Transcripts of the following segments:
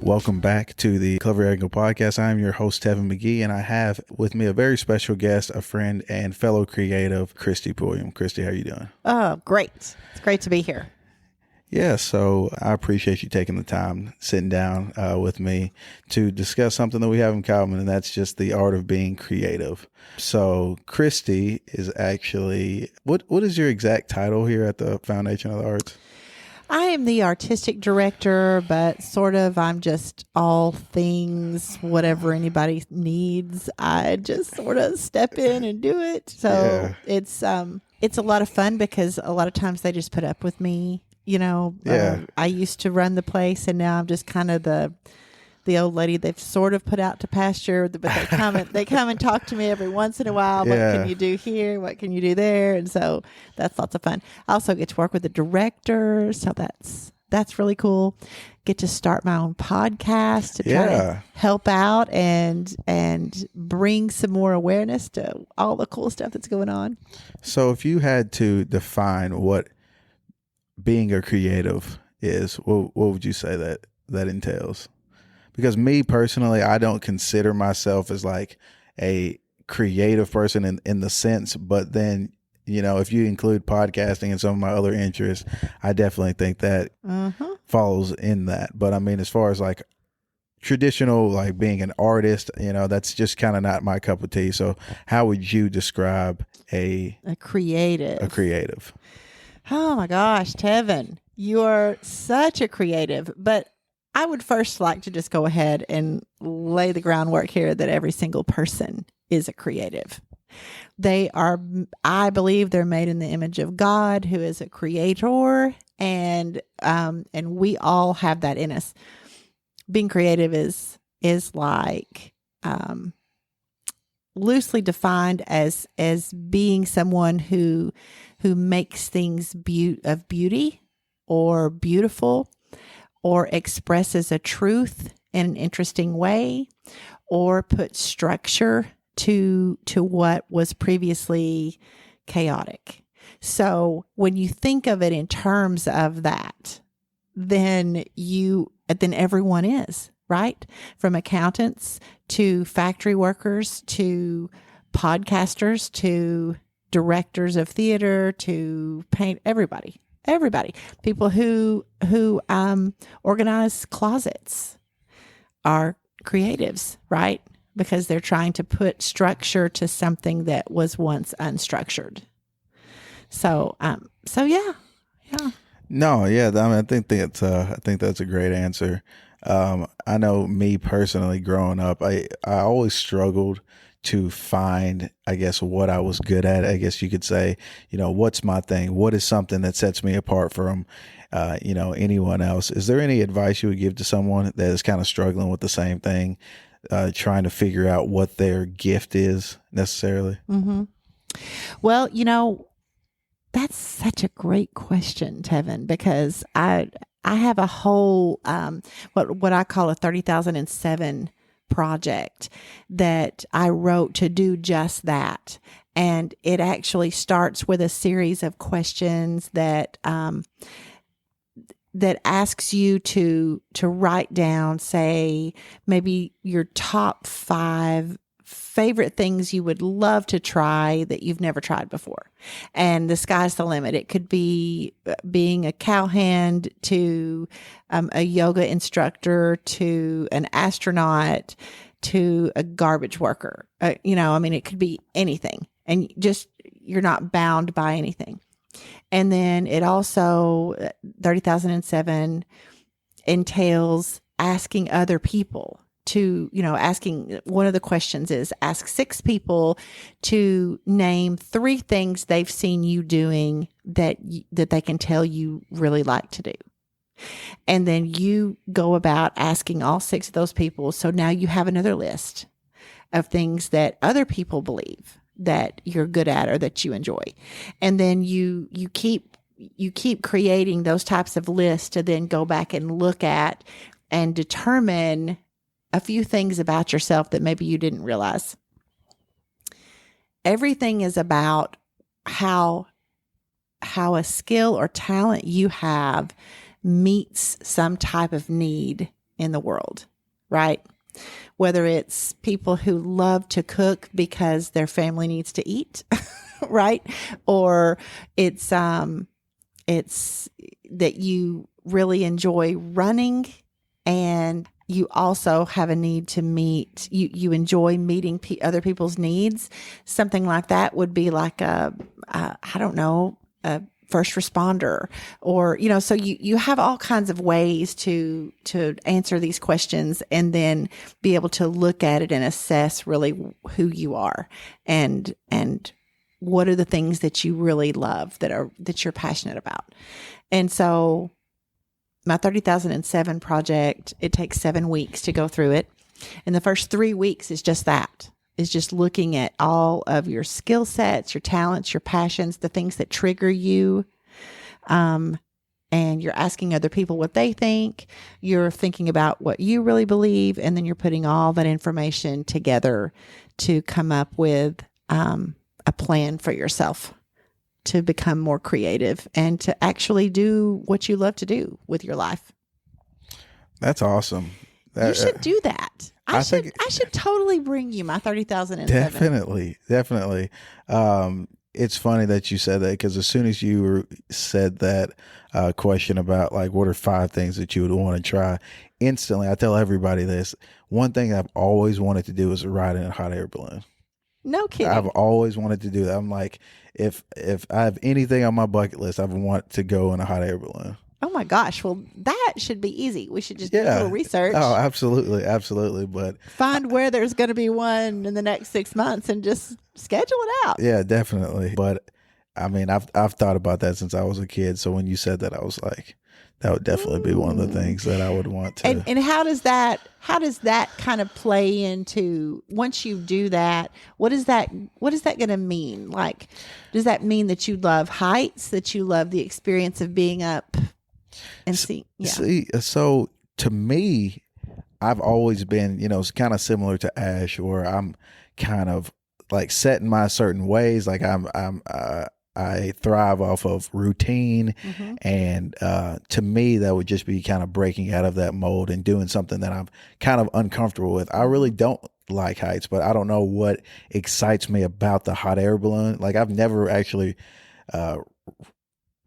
Welcome back to the Clever Angle Podcast. I'm your host, Tevin McGee, and I have with me a very special guest, a friend and fellow creative, Kristi Pulliam. Kristi, how are you doing? Oh, great. It's great to be here. Yeah, so I appreciate you taking the time, sitting down with me to discuss something that we have in common, and that's just the art of being creative. So Kristi is actually, what is your exact title here at the Foundation of the Arts? I am the artistic director, but I'm just all things, whatever anybody needs. I just sort of step in and do it. So it's a lot of fun because a lot of times they just put up with me. I used to run the place, and now I'm just kind of the old lady they've sort of put out to pasture, but they come and talk to me every once in a while. What can you do here? What can you do there? And so that's lots of fun. I also get to work with the director, so that's really cool. Get to start my own podcast to try to help out and bring some more awareness to all the cool stuff that's going on. So if you had to define what being a creative is, what would you say that entails? Because me personally, I don't consider myself as like a creative person in the sense, but then, if you include podcasting and some of my other interests, I definitely think that falls in that. But I mean, as far as like traditional, like being an artist, that's just kind of not my cup of tea. So how would you describe a creative? Oh my gosh, Tevin, you are such a creative, but I would first like to just go ahead and lay the groundwork here that every single person is a creative. I believe they're made in the image of God, who is a creator, and we all have that in us. Being creative is like loosely defined as being someone who makes things of beauty or beautiful, or expresses a truth in an interesting way, or puts structure to what was previously chaotic. So when you think of it in terms of that, then everyone is, right? From accountants to factory workers to podcasters to directors of theater to paint, everybody, people who organize closets are creatives, right? Because they're trying to put structure to something that was once unstructured. So yeah. No, yeah. I mean, I think that's a great answer. I know me personally, growing up, I always struggled to find, I guess, what I was good at. I guess you could say, what's my thing? What is something that sets me apart from, anyone else? Is there any advice you would give to someone that is kind of struggling with the same thing, trying to figure out what their gift is necessarily? Mm-hmm. Well, that's such a great question, Tevin, because I have a whole, what I call a 30,007 project that I wrote to do just that. And it actually starts with a series of questions that asks you to write down, say, maybe your top 5 favorite things you would love to try that you've never tried before. And the sky's the limit. It could be being a cowhand to a yoga instructor to an astronaut to a garbage worker. It could be anything. And you're not bound by anything. And then it also, 30,007 entails asking other people to, asking, one of the questions is ask 6 people to name 3 things they've seen you doing that they can tell you really like to do. And then you go about asking all 6 of those people. So now you have another list of things that other people believe that you're good at or that you enjoy. And then you keep creating those types of lists to then go back and look at and determine a few things about yourself that maybe you didn't realize. Everything is about how a skill or talent you have meets some type of need in the world, right? Whether it's people who love to cook because their family needs to eat, right? Or it's that you really enjoy running and you also have a need to meet, you enjoy meeting other people's needs. Something like that would be like I don't know, a first responder, or, so you have all kinds of ways to answer these questions and then be able to look at it and assess really who you are and what are the things that you really love that you're passionate about. And so my 30,007 project, it takes 7 weeks to go through it. And the first 3 weeks is just that. Is just looking at all of your skill sets, your talents, your passions, the things that trigger you. And you're asking other people what they think. You're thinking about what you really believe. And then you're putting all that information together to come up with a plan for yourself to become more creative and to actually do what you love to do with your life. That's awesome. You should do that. I should totally bring you my 30,007. Definitely. It's funny that you said that, because as soon as you said that question about like what are 5 things that you would want to try, instantly I tell everybody this. One thing I've always wanted to do is ride in a hot air balloon. No kidding. I've always wanted to do that. I'm like, if I have anything on my bucket list, I want to go in a hot air balloon. Oh my gosh. Well, that should be easy. We should just do a little research. Oh, absolutely. But find where there's going to be one in the next 6 months and just schedule it out. Yeah, definitely. But I mean, I've thought about that since I was a kid. So when you said that, I was like, that would definitely be one of the things that I would want to. And how does that kind of play into, once you do that, what is that going to mean? Like, does that mean that you love heights, that you love the experience of being up and see? Yeah. See, so to me, I've always been, it's kind of similar to Ash, where I'm kind of like set in my certain ways. Like I thrive off of routine. Mm-hmm. And to me, that would just be kind of breaking out of that mold and doing something that I'm kind of uncomfortable with. I really don't like heights, but I don't know what excites me about the hot air balloon. Like I've never actually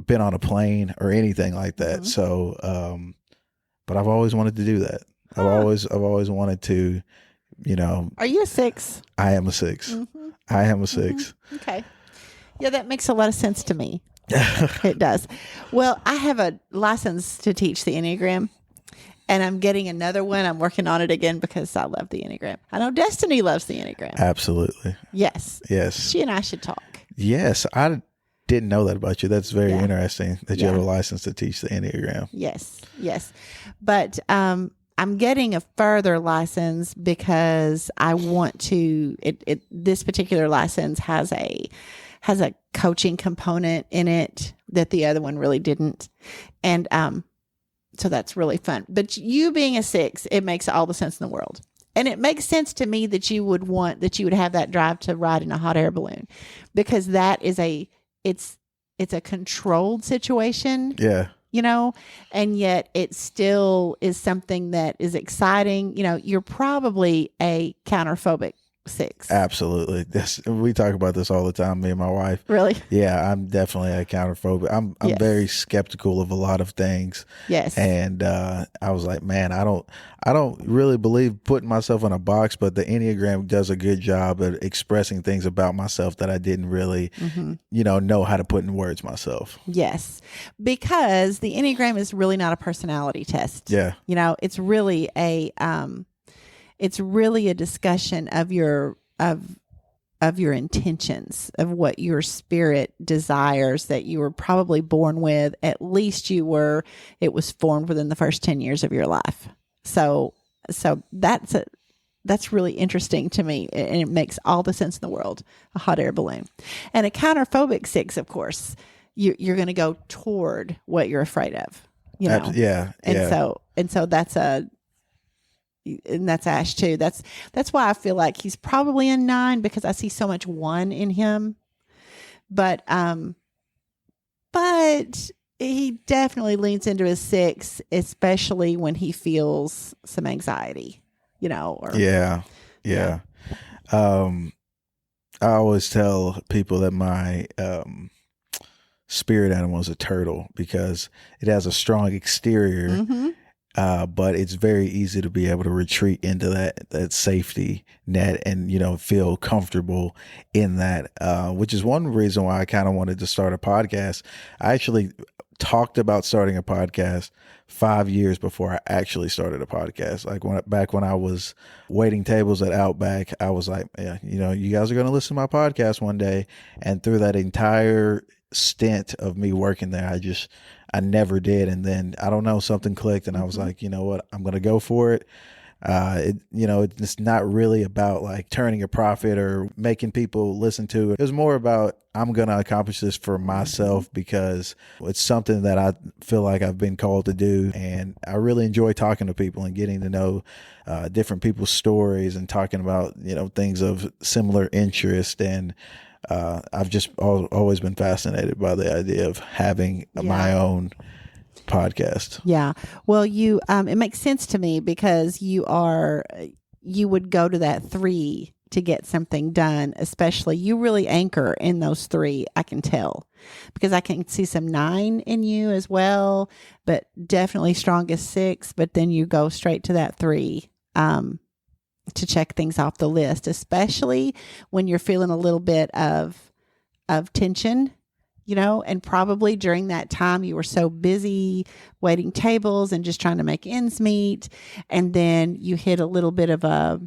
been on a plane or anything like that. Mm-hmm. So, but I've always wanted to do that. I've always wanted to, Are you a 6? I am a 6. Mm-hmm. I am a 6. Mm-hmm. Okay. Yeah, that makes a lot of sense to me. It does. Well, I have a license to teach the Enneagram, and I'm getting another one. I'm working on it again because I love the Enneagram. I know Destiny loves the Enneagram. Absolutely. Yes. She and I should talk. Yes. I didn't know that about you. That's very interesting that you have a license to teach the Enneagram. Yes. But I'm getting a further license because I want to, this particular license has a coaching component in it that the other one really didn't. And so that's really fun. But you being a 6, it makes all the sense in the world. And it makes sense to me that you would have that drive to ride in a hot air balloon, because that is it's a controlled situation. Yeah. And yet it still is something that is exciting. You're probably a counterphobic 6. Absolutely. We talk about this all the time, me and my wife. Really? Yeah, I'm definitely a counterphobic. I'm very skeptical of a lot of things. Yes. And I was like, man, I don't really believe putting myself in a box, but the Enneagram does a good job at expressing things about myself that I didn't really, know how to put in words myself. Yes. Because the Enneagram is really not a personality test. Yeah. It's really a discussion of your intentions, of what your spirit desires, that you were probably born with. At least it was formed within the first 10 years of your life. So that's really interesting to me, and it makes all the sense in the world. A hot air balloon. And a counterphobic 6, of course, you're going to go toward what you're afraid of. Yeah. And so that's Ash too. That's why I feel like he's probably a 9, because I see so much 1 in him. But he definitely leans into his 6, especially when he feels some anxiety, or Yeah. yeah. Yeah. Um, I always tell people that my spirit animal is a turtle because it has a strong exterior, Mm-hmm. but it's very easy to be able to retreat into that safety net and feel comfortable in that, which is one reason why I kind of wanted to start a podcast. I actually talked about starting a podcast 5 years before I actually started a podcast. Like back when I was waiting tables at Outback, I was like, yeah, you guys are going to listen to my podcast one day. And through that entire stint of me working there, I never did. And then I don't know, something clicked and I was like, you know what, I'm going to go for it. It's not really about like turning a profit or making people listen to it. It was more about, I'm going to accomplish this for myself because it's something that I feel like I've been called to do. And I really enjoy talking to people and getting to know different people's stories and talking about, things of similar interest. And I've just always been fascinated by the idea of having my own podcast. Yeah. Well, it makes sense to me because you would go to that 3 to get something done, especially you really anchor in those 3. I can tell because I can see some 9 in you as well, but definitely strongest 6. But then you go straight to that 3, to check things off the list, especially when you're feeling a little bit of tension. And probably during that time you were so busy waiting tables and just trying to make ends meet. And then you hit a little bit of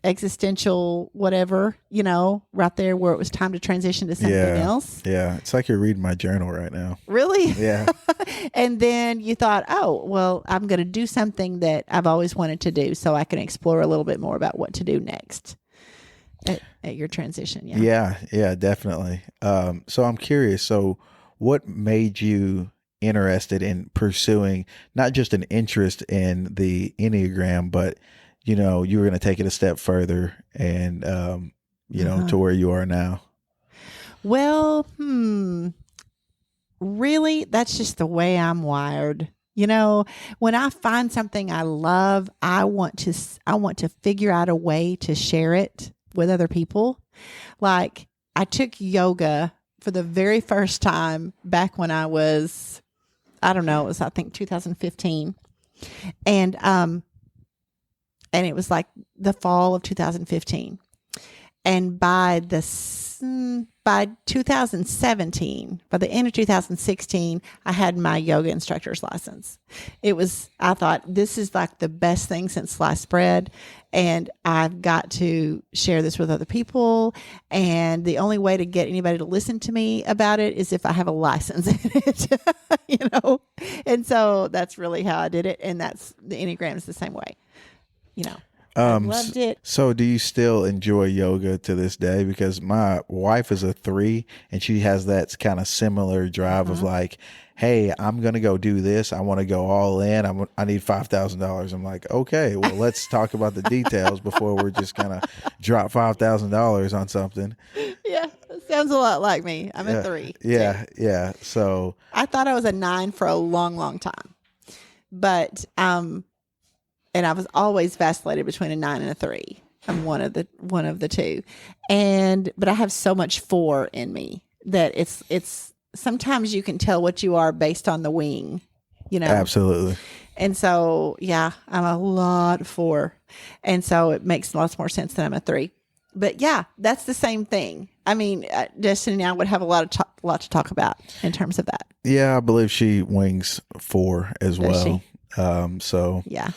existential whatever, right there where it was time to transition to something else. Yeah. It's like you're reading my journal right now. Really? Yeah. And then you thought, oh, well, I'm going to do something that I've always wanted to do so I can explore a little bit more about what to do next. At your transition. Yeah, definitely. So I'm curious. So what made you interested in pursuing not just an interest in the Enneagram, but, you were going to take it a step further and, to where you are now? Well, really, that's just the way I'm wired. When I find something I love, I want to figure out a way to share it with other people. Like I took yoga for the very first time back when I was, I don't know, it was I think 2015. And it was like the fall of 2015. And by 2017, by the end of 2016, I had my yoga instructor's license. I thought this is like the best thing since sliced bread. And I've got to share this with other people. And the only way to get anybody to listen to me about it is if I have a license in it, And so that's really how I did it. And that's the Enneagram is the same way, I loved it. So do you still enjoy yoga to this day? Because my wife is a 3 and she has that kind of similar drive of like, hey, I'm going to go do this. I want to go all in. I need $5,000. I'm like, okay, well, let's talk about the details before we're just going to drop $5,000 on something. Yeah. Sounds a lot like me. I'm a 3. Yeah. Too. Yeah. So I thought I was a 9 for a long, long time, but, and I was always vacillated between a 9 and a 3. I'm one of the 2. But I have so much 4 in me that it's sometimes you can tell what you are based on the wing, Absolutely. And so, yeah, I'm a lot 4. And so it makes lots more sense that I'm a 3. But yeah, that's the same thing. I mean, Destiny and I would have a lot to talk about in terms of that. Yeah, I believe she wings 4 as Does well. she? So yeah.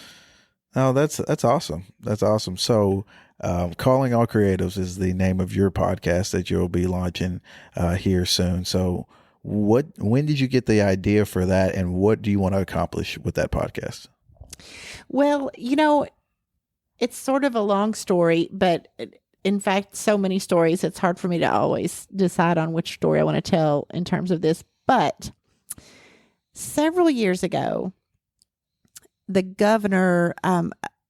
Oh, that's awesome. That's awesome. So, Calling All Creatives is the name of your podcast that you'll be launching here soon. So, when did you get the idea for that, and what do you want to accomplish with that podcast? Well, it's sort of a long story, but in fact, so many stories, it's hard for me to always decide on which story I want to tell in terms of this. But several years ago, the governor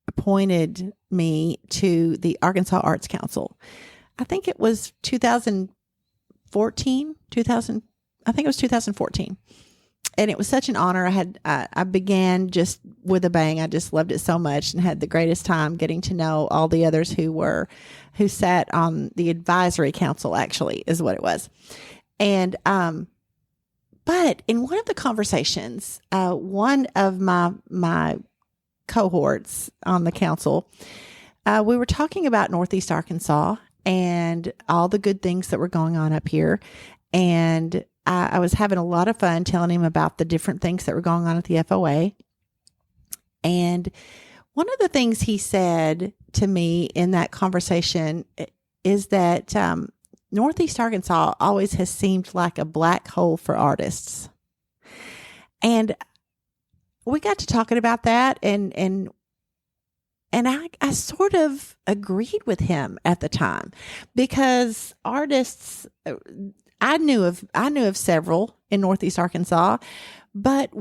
appointed me to the Arkansas Arts Council. I think it was 2015 2000, I think it was 2014. And it was such an honor. I began just with a bang. I just loved it so much and had the greatest time getting to know all the others who sat on the advisory council, actually, is what it was. And, but in one of the conversations, one of my cohorts on the council, we were talking about Northeast Arkansas and all the good things that were going on up here. And I was having a lot of fun telling him about the different things that were going on at the FOA. And one of the things he said to me in that conversation is that Northeast Arkansas always has seemed like a black hole for artists. And we got to talking about that, and I sort of agreed with him at the time, because artists, I knew of several in Northeast Arkansas, but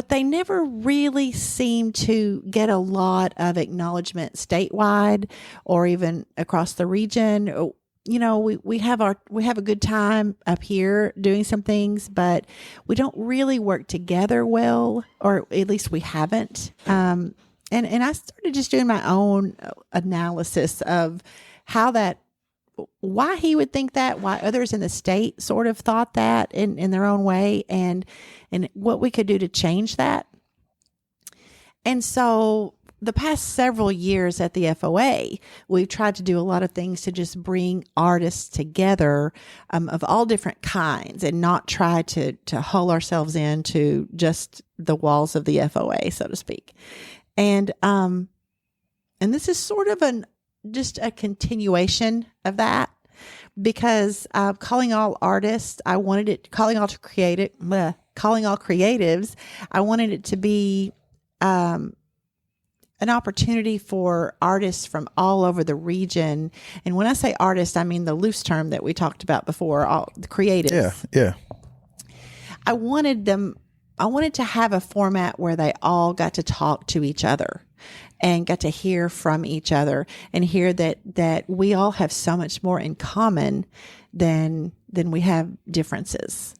they never really seemed to get a lot of acknowledgement statewide or even across the region. You know, we have a good time up here doing some things, but we don't really work together well, or at least we haven't. And I started just doing my own analysis of why he would think that, why others in the state sort of thought that in their own way, and what we could do to change that. And so the past several years at the FOA, we've tried to do a lot of things to just bring artists together of all different kinds, and not try to hull ourselves into just the walls of the FOA, so to speak. And this is sort of just a continuation of that, because calling all artists, calling all creatives, I wanted it to be an opportunity for artists from all over the region. And when I say artists, I mean the loose term that we talked about before, all the creatives. Yeah. I wanted to have a format where they all got to talk to each other and got to hear from each other, and hear that we all have so much more in common than we have differences.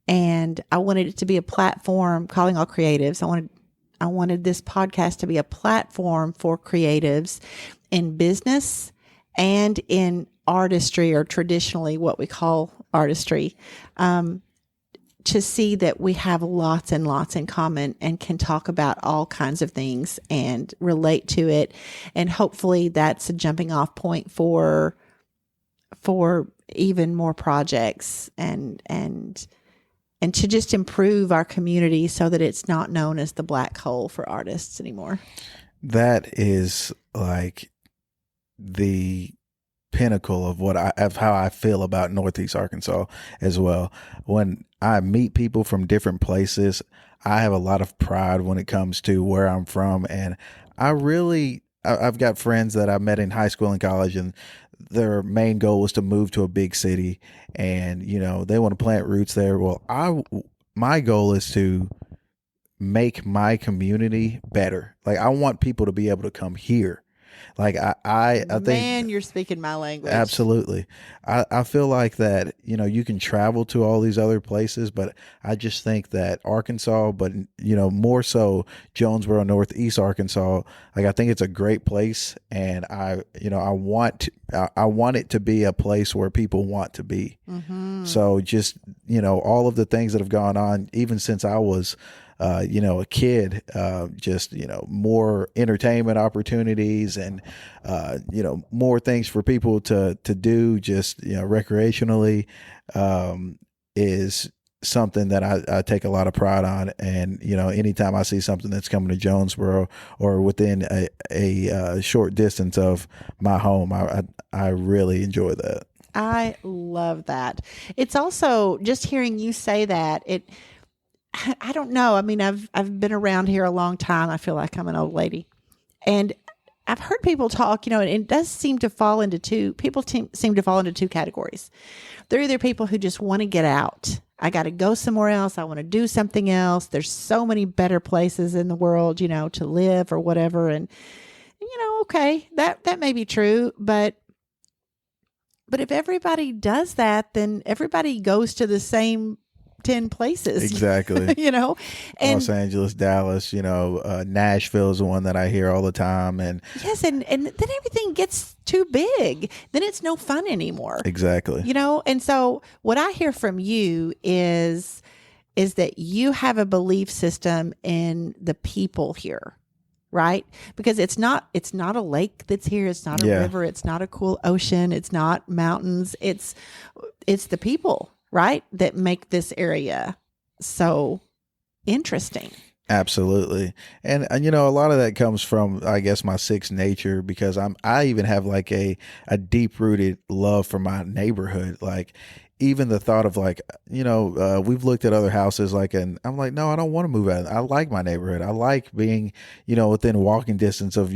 And I wanted it to be a platform, calling all creatives. I wanted this podcast to be a platform for creatives in business and in artistry, or traditionally what we call artistry, to see that we have lots and lots in common and can talk about all kinds of things and relate to it. And hopefully that's a jumping off point for even more projects and to just improve our community so that it's not known as the black hole for artists anymore. That is like the pinnacle of how I feel about Northeast Arkansas as well. When I meet people from different places, I have a lot of pride when it comes to where I'm from. And I've got friends that I met in high school and college, and their main goal was to move to a big city, and, you know, they want to plant roots there. Well, my goal is to make my community better. Like, I want people to be able to come here. Like I think, man, you're speaking my language. Absolutely. I feel like that, you know, you can travel to all these other places, but I just think that Arkansas, but, you know, more so Jonesboro, Northeast Arkansas, like, I think it's a great place, and I want it to be a place where people want to be. Mm-hmm. So just, you know, all of the things that have gone on, even since I was a kid, just, you know, more entertainment opportunities and, more things for people to do, just, you know, recreationally, is something that I take a lot of pride on. And, you know, anytime I see something that's coming to Jonesboro or within a short distance of my home, I really enjoy that. I love that. It's also just hearing you say that, I don't know. I mean, I've been around here a long time. I feel like I'm an old lady, and I've heard people talk, you know, and it does seem to fall into two categories. They're either people who just want to get out. I got to go somewhere else. I want to do something else. There's so many better places in the world, you know, to live or whatever. And, you know, okay, that may be true, but But if everybody does that, then everybody goes to the same 10 places. Exactly. You know, Los and Angeles, Dallas, Nashville is the one that I hear all the time. And yes, and then everything gets too big. Then it's no fun anymore. exactly. You know, and so what I hear from you is that you have a belief system in the people here, right? Because it's not a lake that's here, it's not a Yeah. river, it's not a cool ocean, it's not mountains, it's the people, right, that make this area so interesting. Absolutely. And a lot of that comes from, I guess, my sixth nature, because I even have like a deep rooted love for my neighborhood. Like, even the thought of like, we've looked at other houses, like, and I'm like, no, I don't want to move out. I like my neighborhood. I like being, within walking distance of,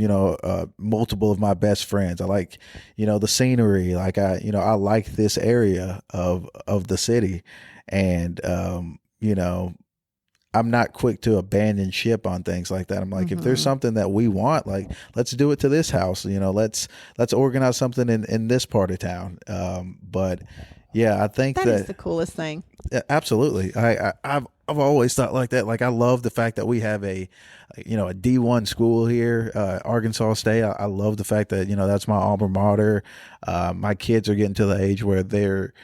multiple of my best friends. I like, the scenery. Like, I like this area of the city. And, I'm not quick to abandon ship on things like that. I'm like, if there's something that we want, like, let's do it to this house. Let's organize something in this part of town. But yeah, I think that is the coolest thing. Absolutely. I've always thought like that. Like, I love the fact that we have a D1 school here, Arkansas State. I love the fact that, that's my alma mater. My kids are getting to the age where they're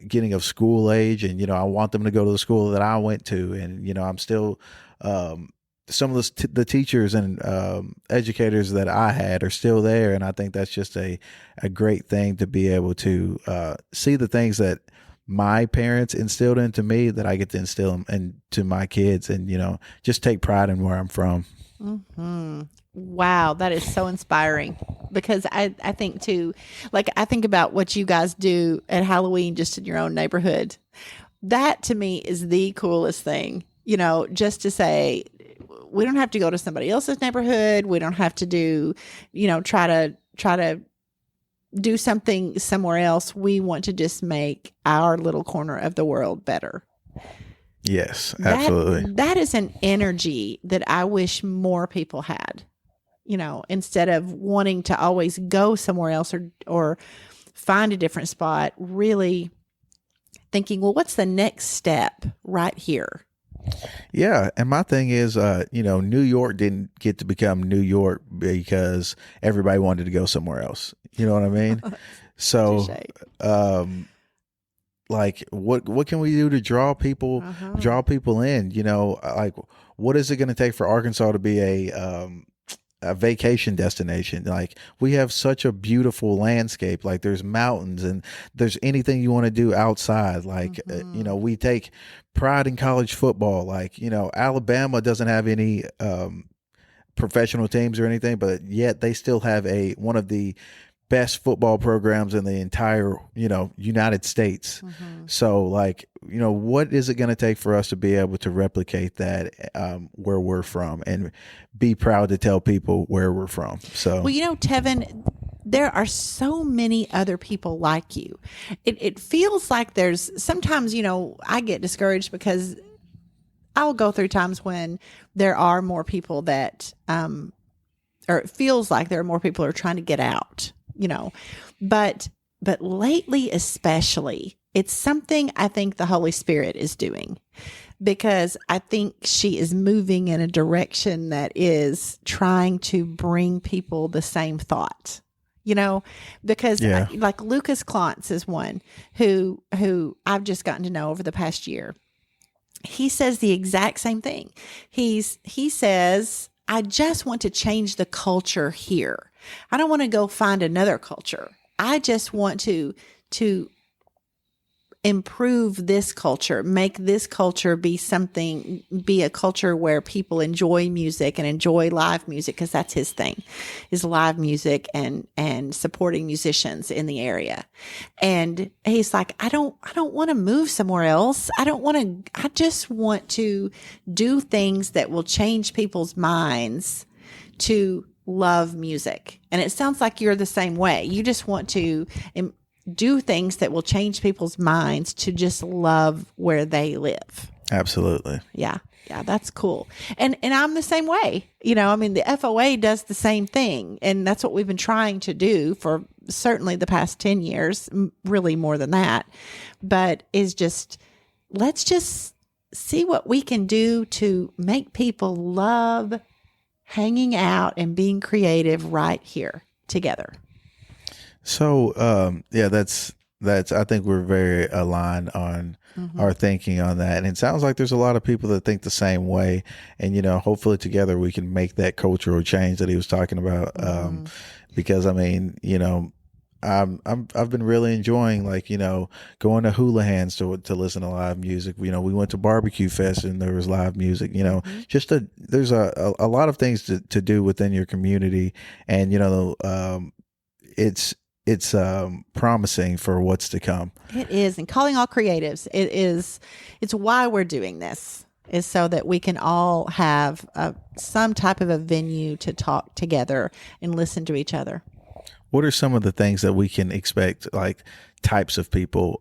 getting of school age, and I want them to go to the school that I went to, and I'm still some of the teachers and educators that I had are still there, and I think that's just a great thing to be able to see the things that my parents instilled into me, that I get to instill them into my kids, and just take pride in where I'm from. Mm-hmm. Wow, that is so inspiring, because I think too, like, I think about what you guys do at Halloween just in your own neighborhood. That to me is the coolest thing, just to say, we don't have to go to somebody else's neighborhood. We don't have to do, try to do something somewhere else. We want to just make our little corner of the world better. Yes, absolutely. That is an energy that I wish more people had, instead of wanting to always go somewhere else or find a different spot, really thinking, well, what's the next step right here? Yeah. And my thing is, New York didn't get to become New York because everybody wanted to go somewhere else. You know what I mean? So, like, what can we do to draw people in? Like, what is it going to take for Arkansas to be a vacation destination? Like, we have such a beautiful landscape. Like, there's mountains, and there's anything you want to do outside. Like, we take pride in college football. Like, Alabama doesn't have any professional teams or anything, but yet they still have one of the best football programs in the entire, United States. So, like, what is it going to take for us to be able to replicate that where we're from, and be proud to tell people where we're from? So, well, Tevin, there are so many other people like you. It feels like there's sometimes, I get discouraged because I'll go through times when there are more people that, or it feels like there are more people who are trying to get out. But lately, especially, it's something I think the Holy Spirit is doing, because I think she is moving in a direction that is trying to bring people the same thought, because like Lucas Klontz is one who I've just gotten to know over the past year. He says the exact same thing. He says, I just want to change the culture here. I don't want to go find another culture. I just want to improve this culture, make this culture be a culture where people enjoy music and enjoy live music, because that's his thing, is live music and supporting musicians in the area. And he's like, I don't want to move somewhere else. I just want to do things that will change people's minds to love music. And it sounds like you're the same way. You just want to do things that will change people's minds to just love where they live. absolutely. Yeah. Yeah, that's cool. And I'm the same way. You know, I mean, the FOA does the same thing, and that's what we've been trying to do for certainly the past 10 years, really more than that. But is just let's just see what we can do to make people love hanging out and being creative right here together. So, yeah, that's I think we're very aligned on our thinking on that. And it sounds like there's a lot of people that think the same way. And, you know, hopefully together we can make that cultural change that he was talking about. Because I mean, you know, I've been really enjoying, like, you know, going to Hula Hands to listen to live music. You know, we went to Barbecue Fest and there was live music, you know, there's a lot of things to do within your community. And, you know, it's promising for what's to come. It is. And calling all creatives, it's why we're doing this, is so that we can all have some type of a venue to talk together and listen to each other. What are some of the things that we can expect, like types of people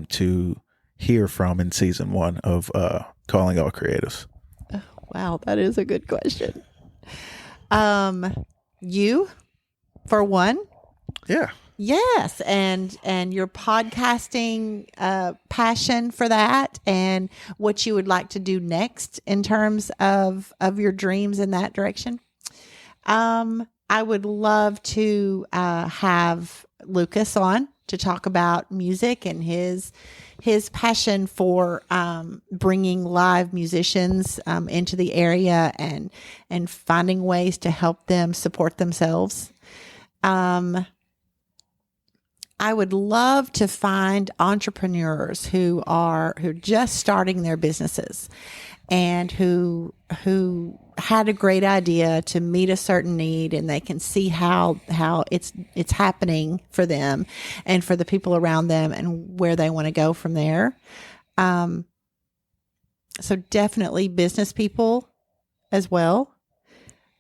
to hear from in season 1 of Calling All Creatives? Oh, wow, that is a good question. You, for one. Yeah. Yes, and your podcasting passion for that, and what you would like to do next in terms of your dreams in that direction. I would love to have Lucas on to talk about music and his passion for bringing live musicians into the area and finding ways to help them support themselves. I would love to find entrepreneurs who are just starting their businesses and who had a great idea to meet a certain need, and they can see how it's happening for them and for the people around them and where they want to go from there. So definitely business people as well.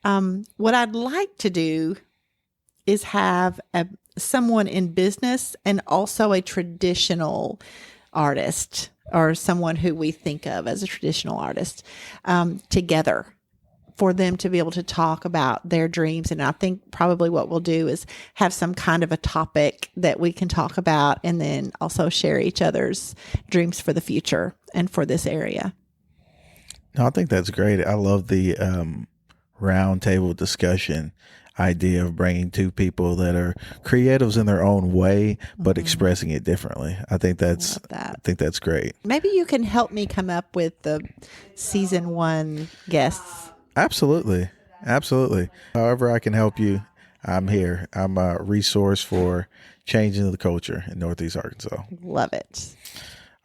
What I'd like to do is have someone in business and also a traditional artist, or someone who we think of as a traditional artist, together, for them to be able to talk about their dreams. And I think probably what we'll do is have some kind of a topic that we can talk about, and then also share each other's dreams for the future and for this area. No, I think that's great. I love the roundtable discussion idea of bringing two people that are creatives in their own way, but expressing it differently. I think that's great. Maybe you can help me come up with the season 1 guests. Absolutely. However I can help you, I'm here. I'm a resource for changing the culture in Northeast Arkansas. Love it.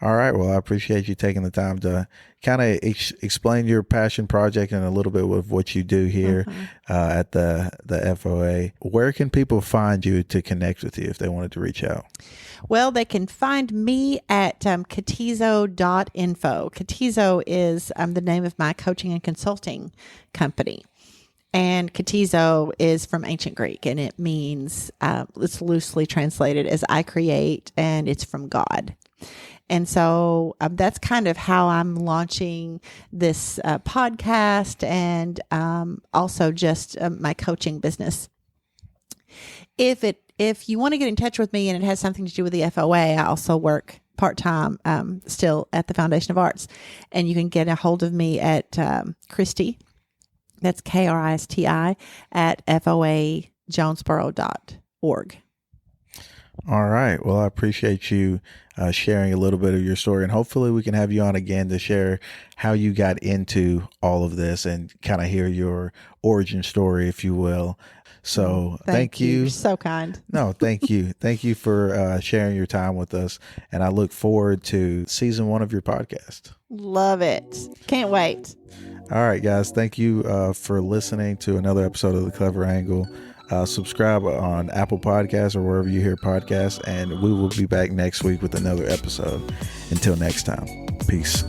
All right. Well, I appreciate you taking the time to kind of explain your passion project and a little bit of what you do here at the FOA. Where can people find you to connect with you if they wanted to reach out? Well, they can find me at Katizo.info. Katizo is the name of my coaching and consulting company. And Katizo is from ancient Greek, and it means, it's loosely translated as I create, and it's from God. And so that's kind of how I'm launching this podcast, and also just my coaching business. If you want to get in touch with me and it has something to do with the FOA, I also work part-time still at the Foundation of Arts. And you can get a hold of me at Kristi, that's Kristi, at foajonesboro.org. All right. Well, I appreciate you sharing a little bit of your story, and hopefully we can have you on again to share how you got into all of this and kind of hear your origin story, if you will. So thank you. You're so kind. No, thank you. Thank you for sharing your time with us. And I look forward to season 1 of your podcast. Love it. Can't wait. All right, guys. Thank you for listening to another episode of The Clever Angle. Subscribe on Apple Podcasts or wherever you hear podcasts, and we will be back next week with another episode. Until next time, peace.